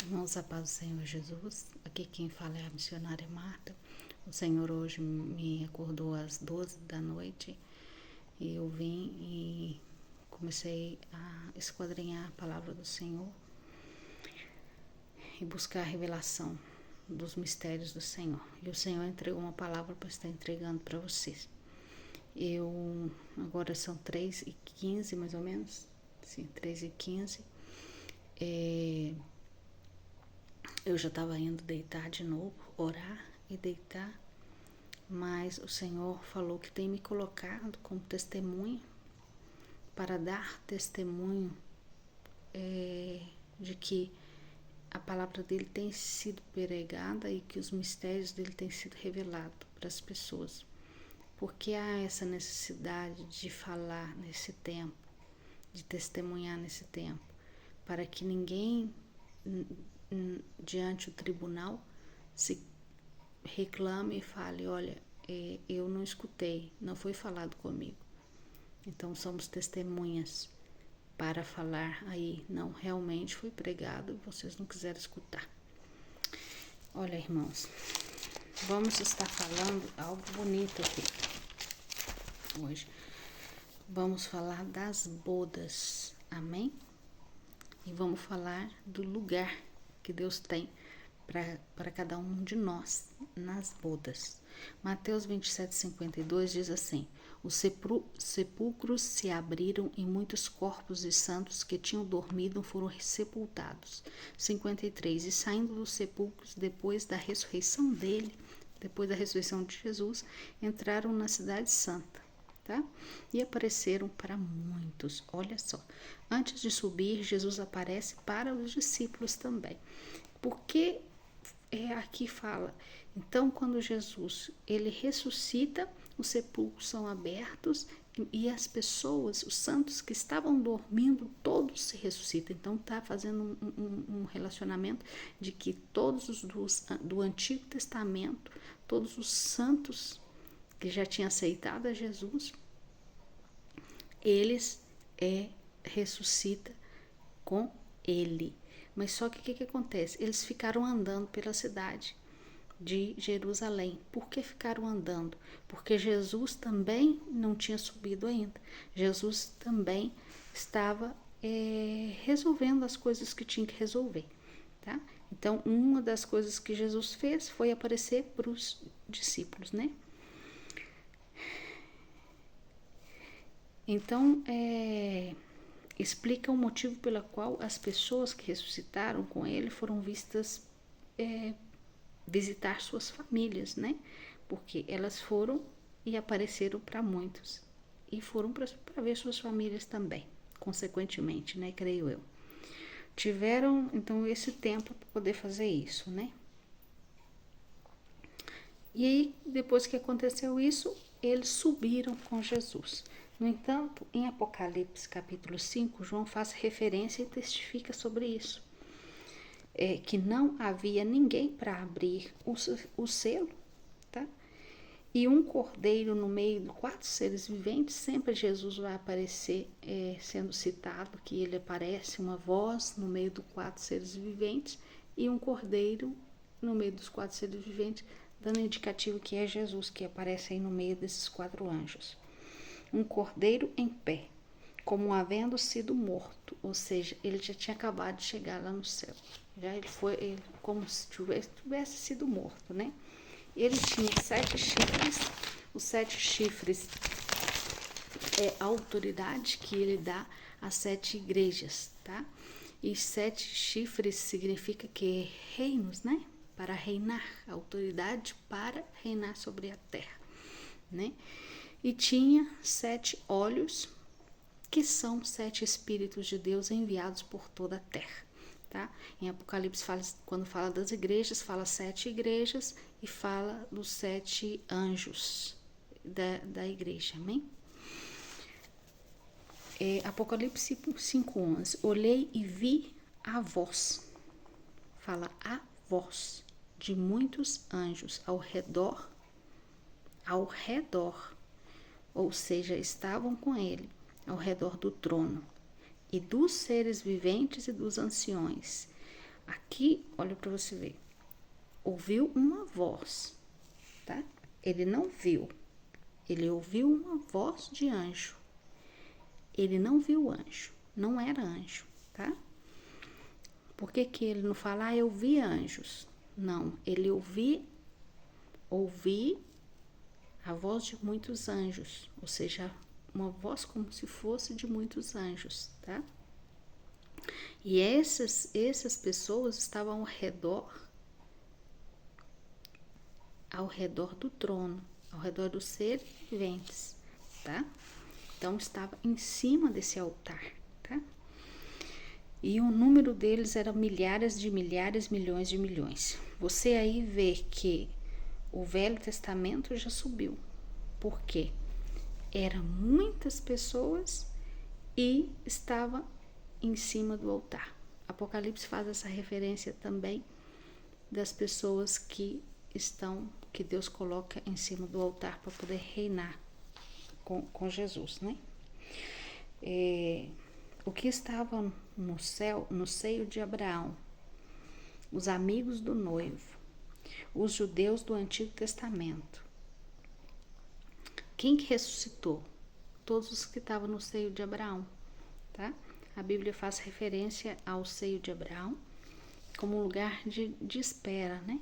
Irmãos, a paz do Senhor Jesus. Aqui quem fala é a missionária Marta. O Senhor hoje me acordou às 12 da noite e eu vim e comecei a esquadrinhar a palavra do Senhor e buscar a revelação dos mistérios do Senhor. E o Senhor entregou uma palavra para estar entregando para vocês. Agora são 3h15 mais ou menos, sim, 3h15. Eu já estava indo deitar de novo, orar e deitar, mas o Senhor falou que tem me colocado como testemunha para dar testemunho de que a palavra dele tem sido pregada e que os mistérios dele têm sido revelados para as pessoas. Porque há essa necessidade de falar nesse tempo, de testemunhar nesse tempo, para que ninguém diante do tribunal se reclame e fale, olha, eu não escutei, não foi falado comigo. Então somos testemunhas para falar aí, não, realmente foi pregado, vocês não quiseram escutar. Olha, irmãos, vamos estar falando algo bonito aqui hoje. Vamos falar das bodas, amém? E vamos falar do lugar que Deus tem para cada um de nós nas bodas. Mateus 27:52 diz assim: os sepulcros se abriram e muitos corpos de santos que tinham dormido foram sepultados. 53, e saindo dos sepulcros depois da ressurreição dele, depois da ressurreição de Jesus, entraram na cidade santa. Tá? E apareceram para muitos. Olha só, antes de subir, Jesus aparece para os discípulos também. Porque aqui fala, então quando Jesus ele ressuscita, os sepulcros são abertos e as pessoas, os santos que estavam dormindo, todos se ressuscitam. Então está fazendo um relacionamento de que todos os do Antigo Testamento, todos os santos que já tinha aceitado a Jesus, eles ressuscitam com ele. Mas só que o que acontece? Eles ficaram andando pela cidade de Jerusalém. Por que ficaram andando? Porque Jesus também não tinha subido ainda. Jesus também estava resolvendo as coisas que tinha que resolver. Tá? Então, uma das coisas que Jesus fez foi aparecer para os discípulos, né? Então, explica o motivo pelo qual as pessoas que ressuscitaram com ele foram vistas visitar suas famílias, né? Porque elas foram e apareceram para muitos e foram para ver suas famílias também, consequentemente, né? Creio eu. Tiveram, então, esse tempo para poder fazer isso, né? E aí, depois que aconteceu isso, eles subiram com Jesus. No entanto, em Apocalipse capítulo 5, João faz referência e testifica sobre isso. Que não havia ninguém para abrir o selo, tá? E um cordeiro no meio de 4 seres viventes, sempre Jesus vai aparecer sendo citado, que ele aparece, uma voz no meio dos 4 seres viventes e um cordeiro no meio dos 4 seres viventes, dando indicativo que é Jesus que aparece aí no meio desses 4 anjos. Um cordeiro em pé, como havendo sido morto, ou seja, ele já tinha acabado de chegar lá no céu. Já ele foi como se tivesse sido morto, né? Ele tinha 7 chifres, os 7 chifres é a autoridade que ele dá às 7 igrejas, tá? E 7 chifres significa que reinos, né? Para reinar, autoridade para reinar sobre a terra, né? E tinha 7 olhos, que são 7 espíritos de Deus enviados por toda a terra, tá? Em Apocalipse, quando fala das igrejas, fala 7 igrejas e fala dos 7 anjos da igreja, amém? Apocalipse 5:11, olhei e vi a voz, fala a voz de muitos anjos ao redor, ou seja, estavam com ele ao redor do trono, e dos seres viventes e dos anciões, Aqui, olha para você ver. Ouviu uma voz, tá? Ele não viu. Ele ouviu uma voz de anjo. Ele não viu anjo. Não era anjo, tá? Por que ele não fala, eu vi anjos? Não, ele ouvi a voz de muitos anjos, ou seja, uma voz como se fosse de muitos anjos, tá? E essas pessoas estavam ao redor do trono, ao redor dos seres viventes, tá? Então estava em cima desse altar, tá? E o número deles era milhares, milhões de milhões. Você aí vê que o Velho Testamento já subiu. Por quê? Eram muitas pessoas e estava em cima do altar. Apocalipse faz essa referência também das pessoas que Deus coloca em cima do altar para poder reinar com Jesus, né? O que estava no céu, no seio de Abraão, os amigos do noivo, os judeus do Antigo Testamento. Quem que ressuscitou? Todos os que estavam no seio de Abraão, tá? A Bíblia faz referência ao seio de Abraão como um lugar de espera, né?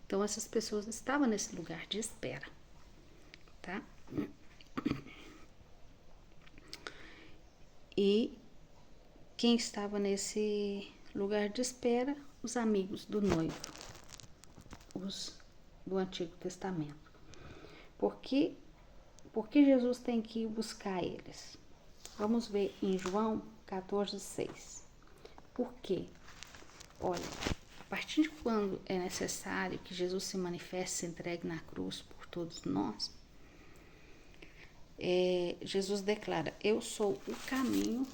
Então essas pessoas estavam nesse lugar de espera, tá? E quem estava nesse lugar de espera? Os amigos do noivo, os do Antigo Testamento. Por que Jesus tem que ir buscar eles? Vamos ver em João 14:6. Por quê? Olha, a partir de quando é necessário que Jesus se manifeste, se entregue na cruz por todos nós, Jesus declara, eu sou o caminho,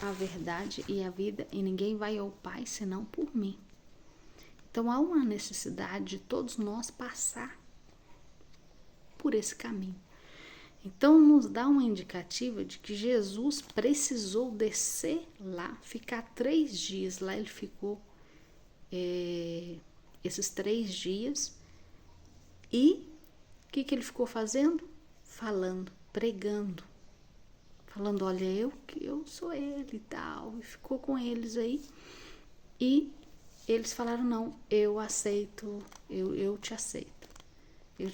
a verdade e a vida, e ninguém vai ao Pai senão por mim. Então há uma necessidade de todos nós passar por esse caminho. Então nos dá uma indicativa de que Jesus precisou descer lá, ficar 3 dias lá. Ele ficou esses 3 dias. E o que ele ficou fazendo? Falando, pregando, falando, olha, eu sou ele e tal. E ficou com eles aí. E eles falaram, não, eu aceito, eu te aceito. Eu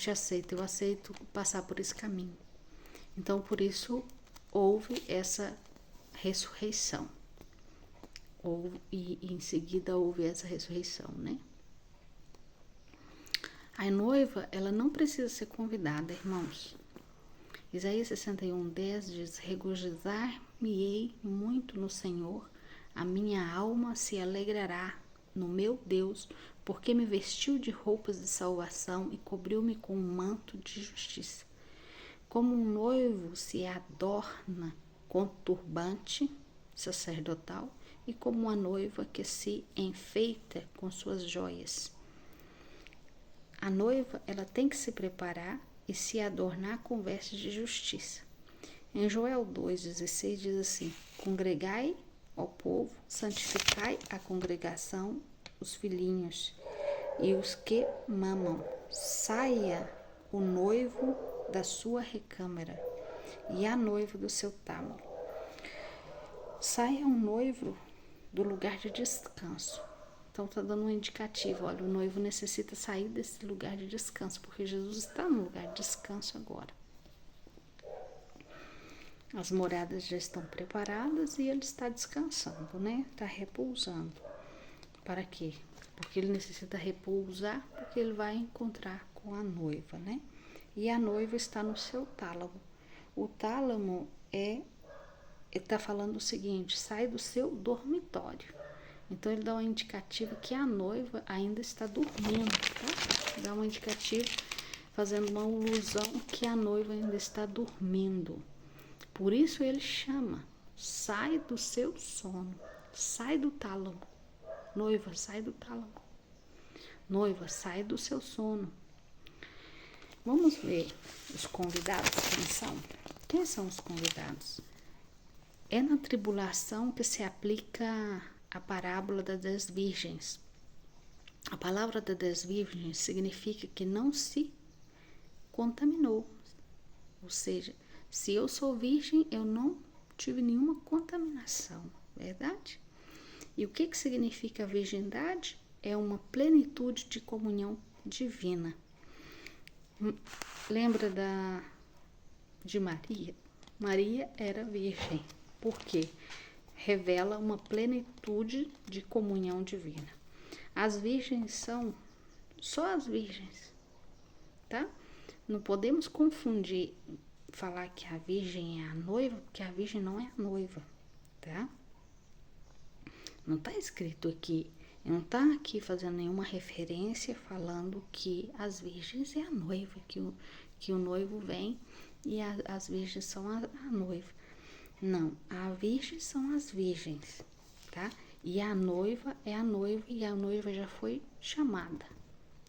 aceito passar por esse caminho. Então, por isso, houve essa ressurreição. E em seguida houve essa ressurreição, né? A noiva, ela não precisa ser convidada, irmãos. Isaías 61:10 diz, regozijar-me-ei muito no Senhor, a minha alma se alegrará no meu Deus, porque me vestiu de roupas de salvação e cobriu-me com um manto de justiça. Como um noivo se adorna com turbante sacerdotal e como uma noiva que se enfeita com suas joias. A noiva, ela tem que se preparar e se adornar com vestes de justiça. Em Joel 2,16 diz assim, congregai ao povo, santificai a congregação, os filhinhos e os que mamam. Saia o noivo da sua recâmara e a noiva do seu tálamo. Saia um noivo do lugar de descanso. Então está dando um indicativo, olha, o noivo necessita sair desse lugar de descanso, porque Jesus está no lugar de descanso agora. As moradas já estão preparadas e ele está descansando, né? Está repousando. Para quê? Porque ele necessita repousar, porque ele vai encontrar com a noiva, né? E a noiva está no seu tálamo. O tálamo está falando o seguinte, sai do seu dormitório. Então ele dá uma indicativa que a noiva ainda está dormindo, tá? Dá uma indicativa fazendo uma alusão que a noiva ainda está dormindo. Por isso ele chama, sai do seu sono, sai do tálamo. Noiva, sai do tálamo. Noiva, sai do seu sono. Vamos ver os convidados, quem são? Quem são os convidados? É na tribulação que se aplica a parábola das virgens. A palavra das virgens significa que não se contaminou. Ou seja, se eu sou virgem, eu não tive nenhuma contaminação, verdade? E o que significa a virgindade? É uma plenitude de comunhão divina. Lembra de Maria? Maria era virgem. Por quê? Revela uma plenitude de comunhão divina. As virgens são só as virgens, tá? Não podemos confundir, falar que a virgem é a noiva, porque a virgem não é a noiva, tá? Não está escrito aqui, não está aqui fazendo nenhuma referência falando que as virgens é a noiva, que o noivo vem e as virgens são a noiva. Não, a virgem são as virgens, tá? E a noiva é a noiva e a noiva já foi chamada,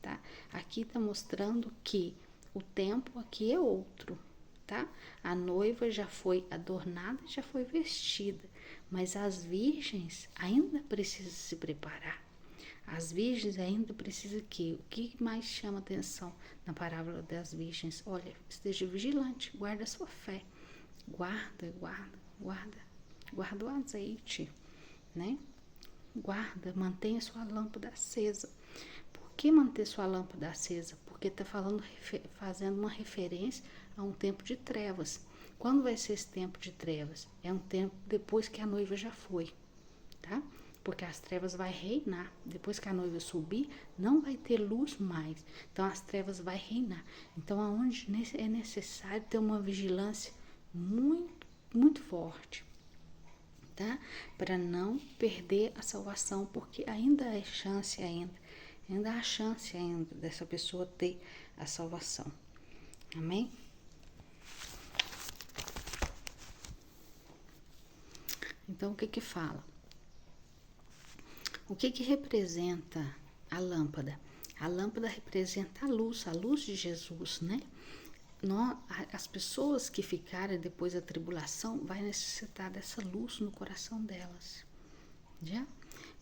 tá? Aqui está mostrando que o tempo aqui é outro, tá? A noiva já foi adornada, já foi vestida, mas as virgens ainda precisam se preparar. As virgens ainda precisam que? O que mais chama atenção na parábola das virgens? Olha, esteja vigilante, guarda a sua fé, guarda o azeite, né? Guarda, mantenha sua lâmpada acesa. Por que manter sua lâmpada acesa? Porque está fazendo uma referência a um tempo de trevas. Quando vai ser esse tempo de trevas? É um tempo depois que a noiva já foi, tá? Porque as trevas vai reinar. Depois que a noiva subir, não vai ter luz mais. Então as trevas vai reinar. Então aonde é necessário ter uma vigilância muito, muito forte, tá? Para não perder a salvação, porque ainda há chance ainda dessa pessoa ter a salvação. Amém? Então, o que fala? O que representa a lâmpada? A lâmpada representa a luz de Jesus, né? As pessoas que ficarem depois da tribulação vai necessitar dessa luz no coração delas, já?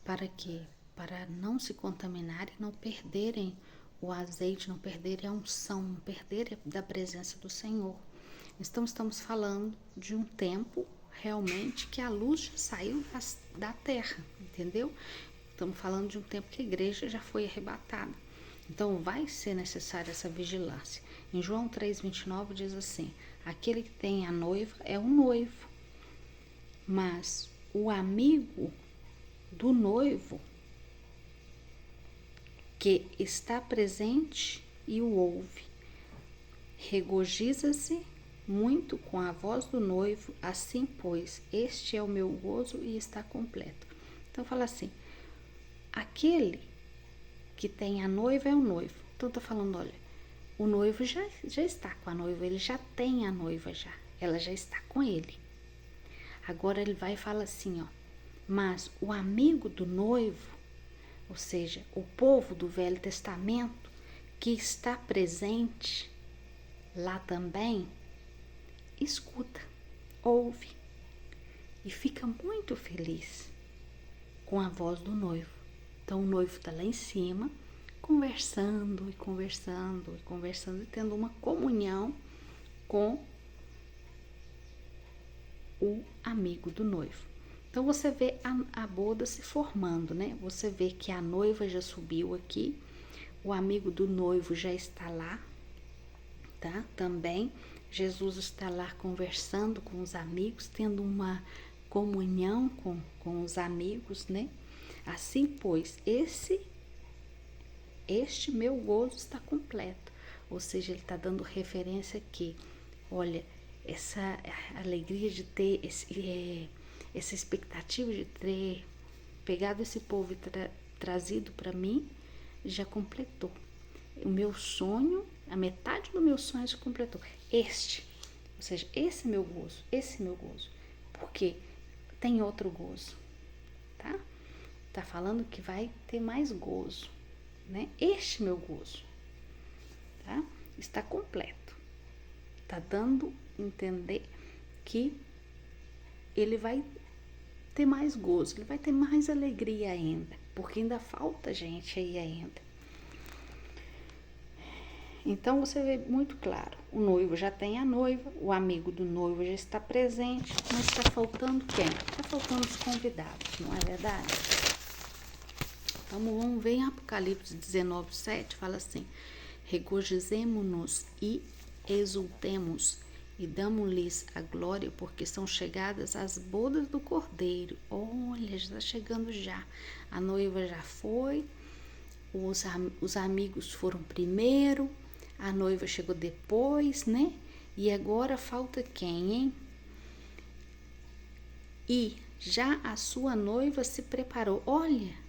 Para quê? Para não se contaminarem, não perderem o azeite, não perderem a unção, não perderem da presença do Senhor. Então, estamos falando de um tempo realmente que a luz já saiu da terra, entendeu? Estamos falando de um tempo que a igreja já foi arrebatada. Então, vai ser necessária essa vigilância. Em João 3,29 diz assim: aquele que tem a noiva é o noivo, mas o amigo do noivo que está presente e o ouve, regozija-se muito com a voz do noivo, assim, pois, este é o meu gozo e está completo. Então, fala assim, aquele que tem a noiva é o noivo. Então, tá falando, olha, o noivo já está com a noiva, ele já tem a noiva já, ela já está com ele. Agora ele vai e fala assim, ó, mas o amigo do noivo, ou seja, o povo do Velho Testamento, que está presente lá também, escuta, ouve e fica muito feliz com a voz do noivo. Então o noivo está lá em cima, conversando e tendo uma comunhão com o amigo do noivo. Então você vê a boda se formando, né? Você vê que a noiva já subiu aqui, o amigo do noivo já está lá, tá? Também Jesus está lá conversando com os amigos, tendo uma comunhão com os amigos, né? Assim, pois, este meu gozo está completo. Ou seja, ele está dando referência aqui. Olha, essa alegria de ter, essa expectativa de ter pegado esse povo e trazido para mim, já completou. O meu sonho, a metade do meu sonho se completou. Ou seja, esse é meu gozo. Porque tem outro gozo, tá? Tá falando que vai ter mais gozo, né? Este meu gozo, tá? Está completo. Tá dando a entender que ele vai ter mais gozo, ele vai ter mais alegria ainda, porque ainda falta gente aí ainda. Então você vê muito claro, o noivo já tem a noiva, o amigo do noivo já está presente, mas está faltando quem? Está faltando os convidados, não é verdade? Então vamos ver em Apocalipse 19:7, fala assim: regozijemo-nos e exultemos e damos-lhes a glória, porque são chegadas as bodas do Cordeiro. Olha, já está chegando já. A noiva já foi, os amigos foram primeiro, a noiva chegou depois, né? E agora falta quem, hein? E já a sua noiva se preparou. Olha!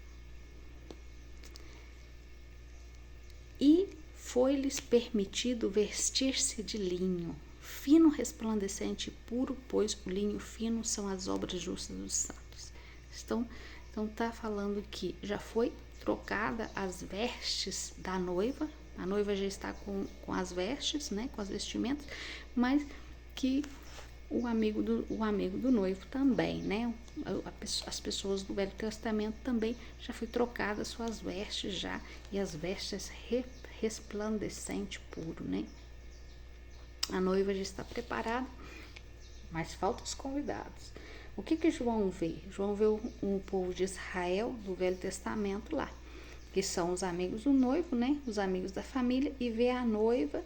E foi-lhes permitido vestir-se de linho, fino, resplandecente e puro, pois o linho fino são as obras justas dos santos. Então tá falando que já foi trocada as vestes da noiva, a noiva já está com as vestes, né, com as vestimentas, mas que o amigo do noivo também, né, as pessoas do Velho Testamento também já foi trocada suas vestes já, e as vestes resplandecente, puro, né? A noiva já está preparada, mas faltam os convidados. O que João vê? João vê um povo de Israel do Velho Testamento lá, que são os amigos do noivo, né? Os amigos da família, e vê a noiva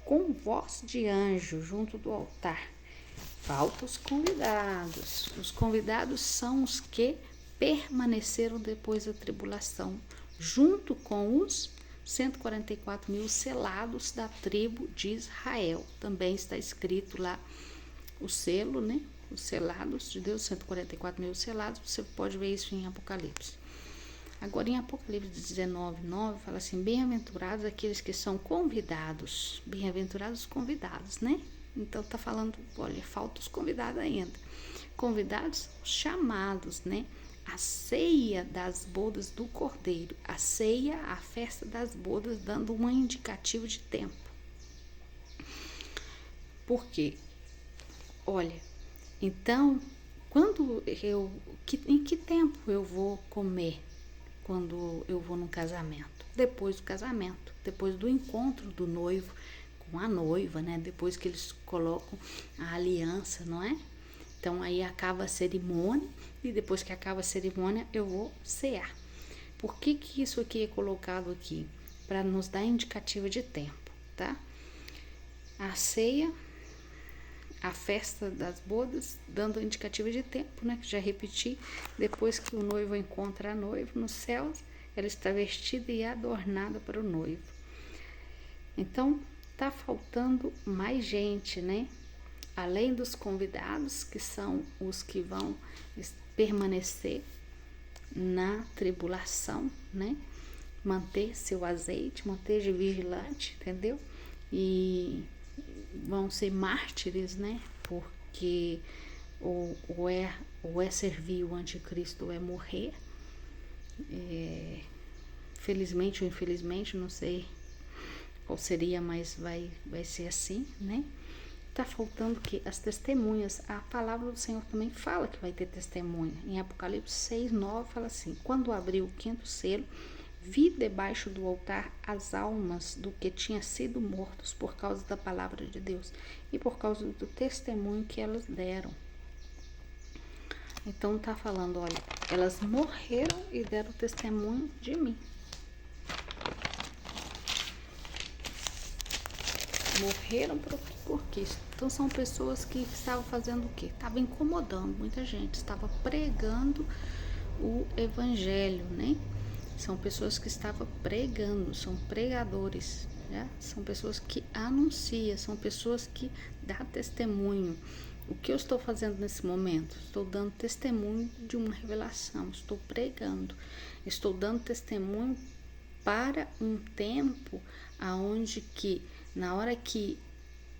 com voz de anjo junto do altar. Faltam os convidados. Os convidados são os que permaneceram depois da tribulação, junto com os 144 mil selados da tribo de Israel. Também está escrito lá o selo, né? Os selados de Deus, 144 mil selados. Você pode ver isso em Apocalipse. Agora, em Apocalipse 19:9, fala assim: bem-aventurados aqueles que são convidados. Bem-aventurados os convidados, né? Então, tá falando, olha, falta os convidados ainda. Convidados chamados, né? A ceia das bodas do Cordeiro. A ceia, a festa das bodas, dando um indicativo de tempo. Por quê? Olha, então, em que tempo eu vou comer quando eu vou num casamento? Depois do casamento, depois do encontro do noivo com a noiva, né? Depois que eles colocam a aliança, não é? Então aí acaba a cerimônia, e depois que acaba a cerimônia eu vou cear. Por que isso aqui é colocado aqui? Para nos dar indicativa de tempo, tá? A ceia, a festa das bodas, dando indicativa de tempo, né? Que já repeti, depois que o noivo encontra a noiva nos céus, ela está vestida e adornada para o noivo. Então, tá faltando mais gente, né? Além dos convidados, que são os que vão permanecer na tribulação, né? Manter seu azeite, manter de vigilante, entendeu? E vão ser mártires, né? Porque ou é servir o anticristo ou é morrer. Felizmente ou infelizmente, não sei qual seria, mas vai ser assim, né? Tá faltando que as testemunhas, a palavra do Senhor também fala que vai ter testemunha. Em Apocalipse 6:9 fala assim: quando abriu o 5º selo, vi debaixo do altar as almas do que tinham sido mortos por causa da palavra de Deus e por causa do testemunho que elas deram. Então tá falando, olha, elas morreram e deram testemunho de mim. Morreram por quê? Então são pessoas que estavam fazendo o quê? Estavam incomodando muita gente, estavam pregando o evangelho, né? São pessoas que estavam pregando, são pregadores, né? São pessoas que anunciam, são pessoas que dão testemunho. O que eu estou fazendo nesse momento? Estou dando testemunho de uma revelação, estou pregando, estou dando testemunho para um tempo aonde que, na hora que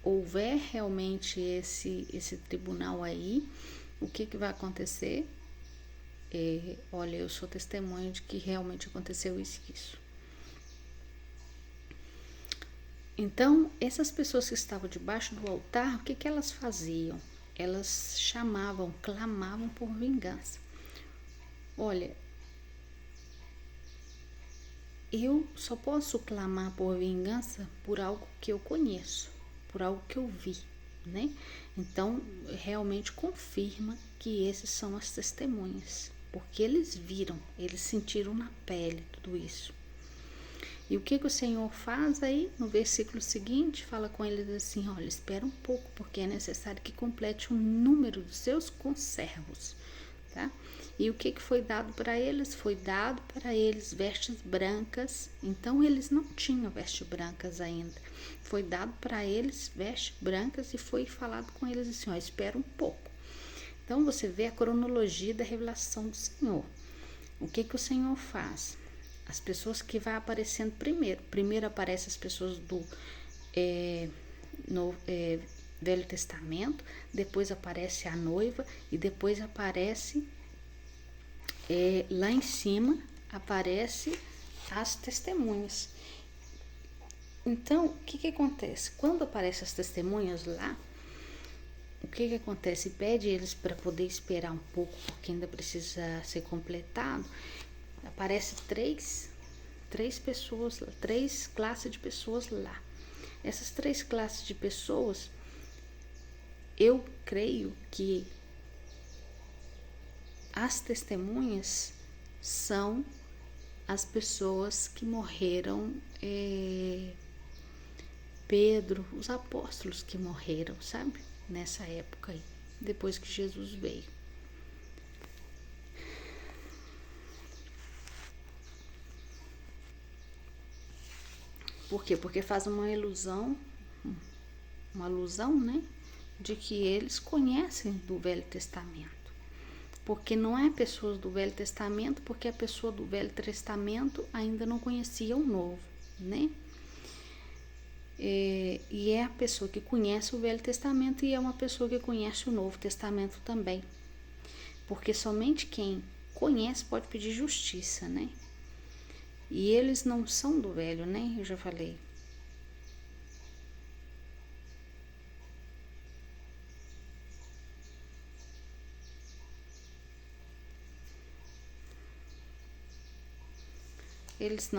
houver realmente esse tribunal aí, o que vai acontecer? Olha, eu sou testemunha de que realmente aconteceu isso. Então, essas pessoas que estavam debaixo do altar, o que elas faziam? elas chamavam, clamavam por vingança. Olha, eu só posso clamar por vingança por algo que eu conheço, por algo que eu vi, né? Então, realmente confirma que esses são as testemunhas, porque eles viram, eles sentiram na pele tudo isso. E o que o Senhor faz aí no versículo seguinte? Fala com eles assim: olha, espera um pouco, porque é necessário que complete o número dos seus conservos, tá? E o que foi dado para eles? Foi dado para eles vestes brancas. Então eles não tinham vestes brancas ainda. Foi dado para eles vestes brancas e foi falado com eles assim: ó, espera um pouco. Então você vê a cronologia da revelação do Senhor. O que o Senhor faz? As pessoas que vai aparecendo primeiro. Primeiro aparecem as pessoas do Velho Testamento, depois aparece a noiva e depois aparece lá em cima aparece as testemunhas. Então, o que acontece? Quando aparecem as testemunhas lá, o que acontece? Pede eles para poder esperar um pouco, porque ainda precisa ser completado. Aparece três pessoas, 3 classes de pessoas lá. Essas 3 classes de pessoas, eu creio que as testemunhas são as pessoas que morreram, Pedro, os apóstolos que morreram, sabe? Nessa época aí, depois que Jesus veio. Por quê? Porque faz uma alusão, né? De que eles conhecem do Velho Testamento. Porque não é pessoas do Velho Testamento, porque a pessoa do Velho Testamento ainda não conhecia o Novo, né? E é a pessoa que conhece o Velho Testamento e é uma pessoa que conhece o Novo Testamento também. Porque somente quem conhece pode pedir justiça, né? E eles não são do Velho, né? Eu já falei. Eles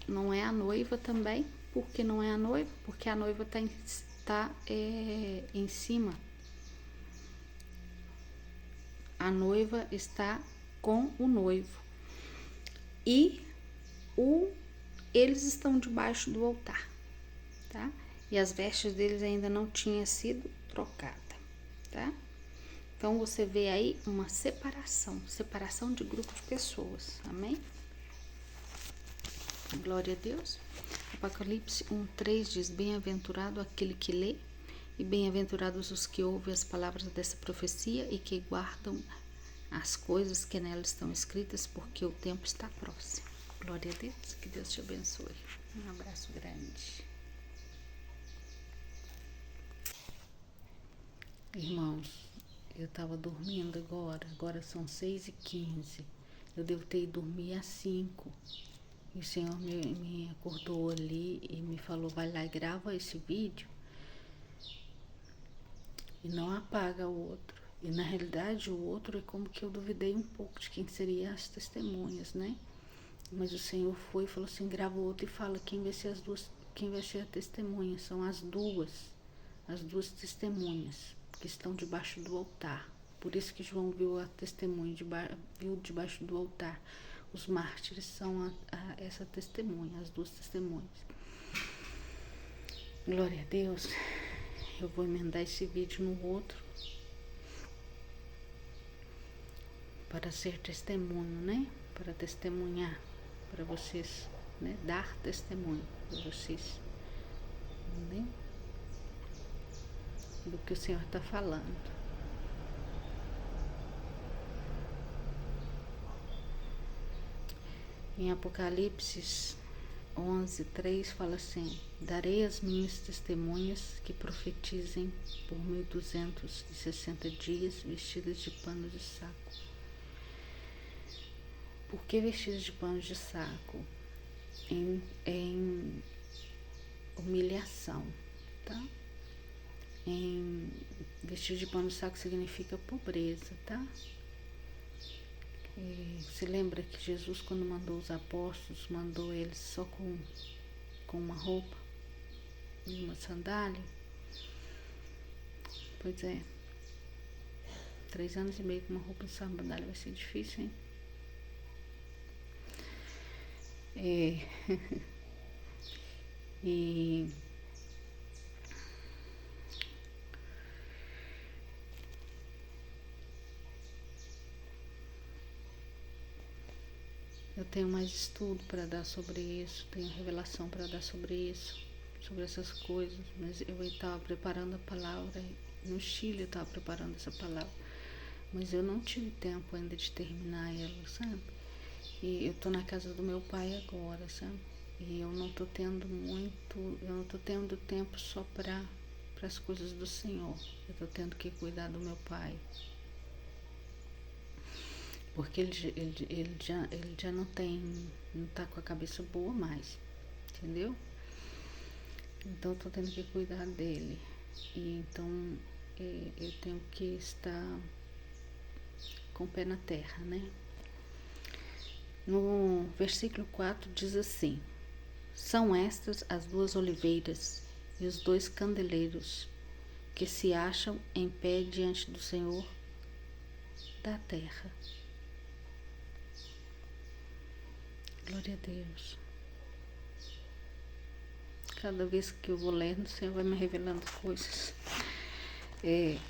não é a noiva também. Por que não é a noiva? Porque a noiva está em cima. A noiva está com o noivo. E eles estão debaixo do altar, tá? E as vestes deles ainda não tinham sido trocadas, tá? Então você vê aí uma separação de grupo de pessoas, amém? Glória a Deus. Apocalipse 1:3 diz: bem-aventurado aquele que lê, e bem-aventurados os que ouvem as palavras dessa profecia e que guardam as coisas que nela estão escritas, porque o tempo está próximo. Glória a Deus, que Deus te abençoe. Um abraço grande. Irmãos, eu estava dormindo agora são 6h15. Eu devo ter ido dormir às 5. E o Senhor me acordou ali e me falou: vai lá e grava esse vídeo e não apaga o outro. E na realidade o outro é como que eu duvidei um pouco de quem seriam as testemunhas, né? Mas o Senhor foi e falou assim: grava o outro e fala quem vai ser a testemunha. São as duas testemunhas que estão debaixo do altar. Por isso que João viu a testemunha, viu debaixo do altar. Os mártires são essa testemunha, as 2 testemunhas. Glória a Deus. Eu vou emendar esse vídeo no outro para ser testemunho, né? Para testemunhar, para vocês, né? Dar testemunho para vocês, né? Do que o Senhor está falando. Em Apocalipse 11:3 fala assim: darei as minhas testemunhas que profetizem por 1260 dias vestidas de panos de saco. Por que vestidas de panos de saco? Em humilhação, tá? Vestir de pano de saco significa pobreza, tá? Você lembra que Jesus, quando mandou os apóstolos, mandou eles só com uma roupa e uma sandália? Pois é, 3 anos e meio com uma roupa e sandália vai ser difícil, hein? E eu tenho mais estudo para dar sobre isso, tenho revelação para dar sobre isso, sobre essas coisas, mas eu estava preparando a palavra, no Chile eu estava preparando essa palavra, mas eu não tive tempo ainda de terminar ela, sabe? E eu tô na casa do meu pai agora, sabe? E eu não tô tendo tempo só para as coisas do Senhor, eu tô tendo que cuidar do meu pai. Porque ele já não tá com a cabeça boa mais, entendeu? Então eu tô tendo que cuidar dele. E então eu tenho que estar com o pé na terra, né? No versículo 4 diz assim: são estas as 2 oliveiras e os 2 candeleiros que se acham em pé diante do Senhor da terra. Glória a Deus. Cada vez que eu vou lendo, o Senhor vai me revelando coisas.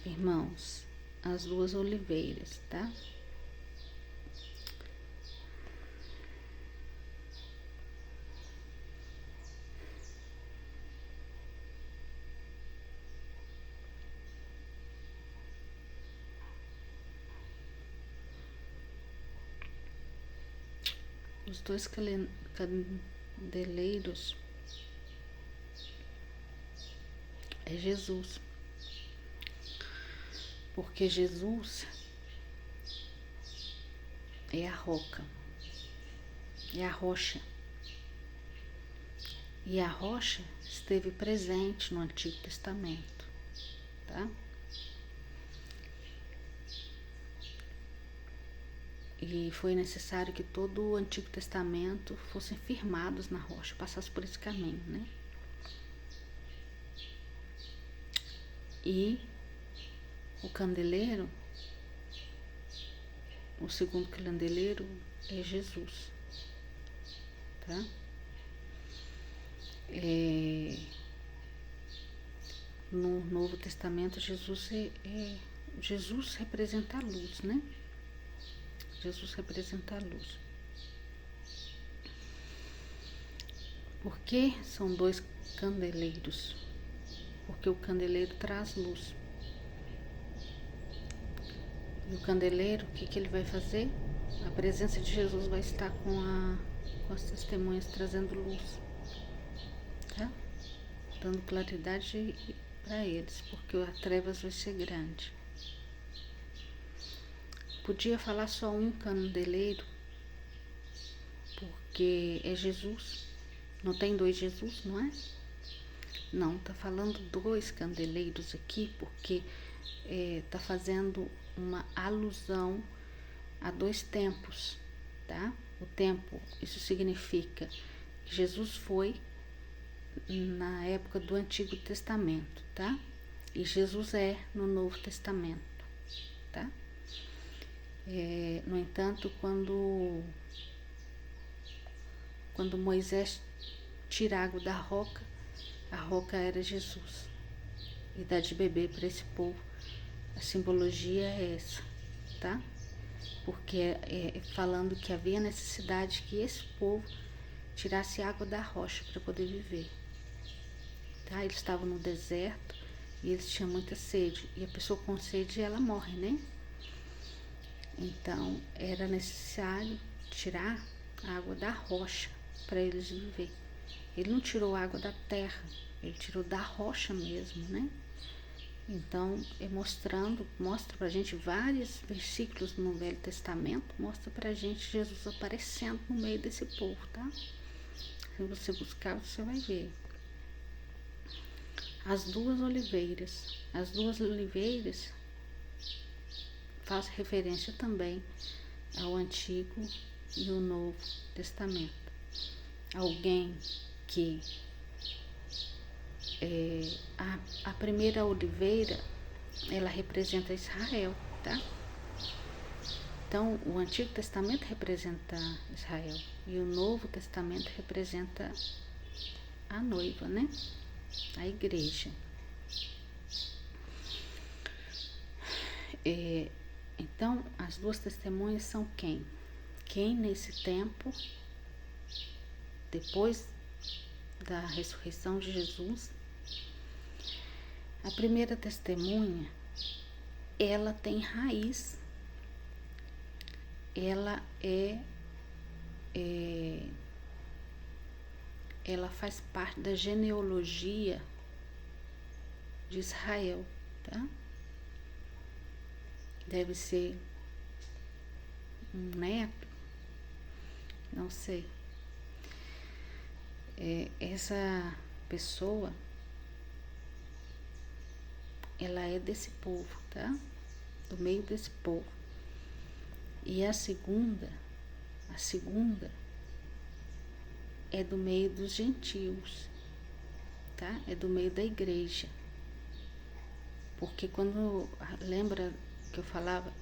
Irmãos, as 2 oliveiras, tá? Os 2 candeleiros é Jesus. Porque Jesus é a roca, é a rocha. E a rocha esteve presente no Antigo Testamento, tá? E foi necessário que todo o Antigo Testamento fossem firmados na rocha, passasse por esse caminho, né? E o candeleiro, o segundo candeleiro é Jesus, tá? No Novo Testamento, Jesus representa a luz, né? Jesus representa a luz. Por que são 2 candeleiros? Porque o candeleiro traz luz. E o candeleiro, o que ele vai fazer? A presença de Jesus vai estar com as testemunhas trazendo luz, tá? Dando claridade para eles, porque a trevas vai ser grande. Podia falar só um candeleiro, porque é Jesus. Não tem 2 Jesus, não é? Não, tá falando 2 candeleiros aqui, porque tá fazendo uma alusão a 2 tempos, tá? O tempo, isso significa que Jesus foi na época do Antigo Testamento, tá? E Jesus é no Novo Testamento, tá? No entanto, quando Moisés tira a água da roca, a roca era Jesus. E dá de beber para esse povo. A simbologia é essa, tá? Porque falando que havia necessidade que esse povo tirasse água da rocha para poder viver, tá? Eles estavam no deserto e eles tinham muita sede. E a pessoa com sede, ela morre, né? Então, era necessário tirar a água da rocha para eles viver. Ele não tirou água da terra, ele tirou da rocha mesmo, né? Então, mostra pra gente vários versículos no Velho Testamento, mostra pra gente Jesus aparecendo no meio desse povo, tá? Se você buscar, você vai ver. As duas oliveiras faz referência também ao Antigo e o Novo Testamento. Alguém que a primeira oliveira, ela representa Israel, tá? Então, o Antigo Testamento representa Israel e o Novo Testamento representa a noiva, né? A igreja. Então, as duas testemunhas são quem? Quem nesse tempo, depois da ressurreição de Jesus, a primeira testemunha, ela tem raiz, ela ela faz parte da genealogia de Israel, tá? Deve ser um neto, não sei. Essa pessoa, ela é desse povo, tá? Do meio desse povo. E a segunda é do meio dos gentios, tá? É do meio da igreja. Porque lembra que eu falava,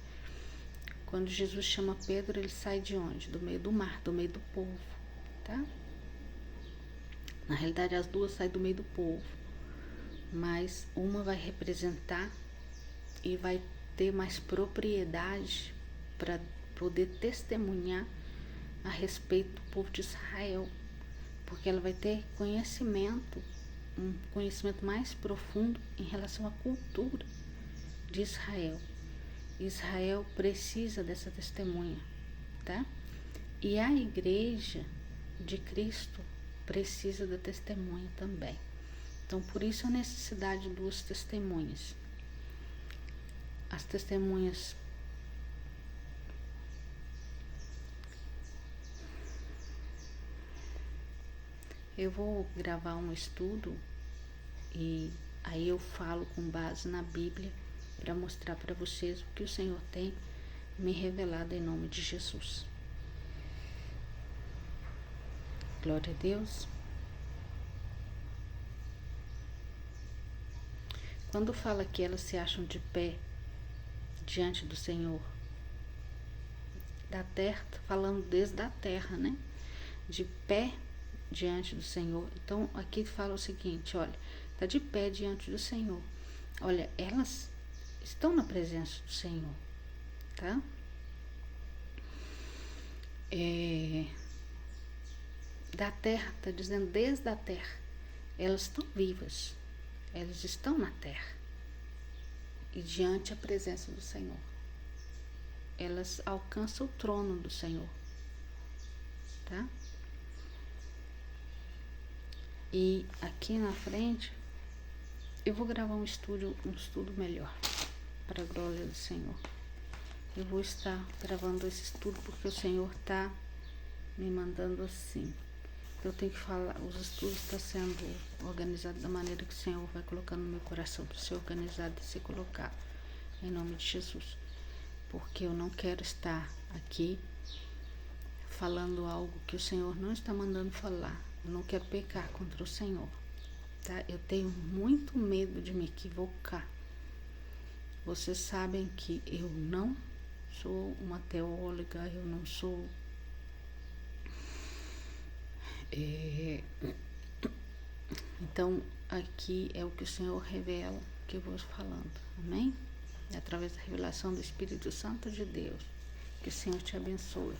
quando Jesus chama Pedro, ele sai de onde? Do meio do mar, do meio do povo, tá? Na realidade, as duas saem do meio do povo, mas uma vai representar e vai ter mais propriedade para poder testemunhar a respeito do povo de Israel, porque ela vai ter conhecimento, um conhecimento mais profundo em relação à cultura de Israel. Israel precisa dessa testemunha, tá? E a igreja de Cristo precisa da testemunha também. Então, por isso a necessidade de duas testemunhas. As testemunhas eu vou gravar um estudo e aí eu falo com base na Bíblia para mostrar para vocês o que o Senhor tem me revelado em nome de Jesus. Glória a Deus. Quando fala que elas se acham de pé diante do Senhor, da terra, falando desde a terra, né? De pé diante do Senhor. Então, aqui fala o seguinte, olha, tá de pé diante do Senhor. Olha, elas estão na presença do Senhor, tá? Da terra, tá dizendo desde a terra. Elas estão vivas, elas estão na terra e diante a presença do Senhor. Elas alcançam o trono do Senhor, tá? E aqui na frente eu vou gravar um estudo melhor para a glória do Senhor. Eu vou estar gravando esse estudo porque o Senhor está me mandando assim. Eu tenho que falar, os estudos estão sendo organizados da maneira que o Senhor vai colocando no meu coração para ser organizado e ser colocado em nome de Jesus. Porque eu não quero estar aqui falando algo que o Senhor não está mandando falar. Eu não quero pecar contra o Senhor, tá? Eu tenho muito medo de me equivocar. Vocês sabem que eu não sou uma teóloga, eu não sou... Então, aqui é o que o Senhor revela, que eu vou falando, amém? Através da revelação do Espírito Santo de Deus. Que o Senhor te abençoe.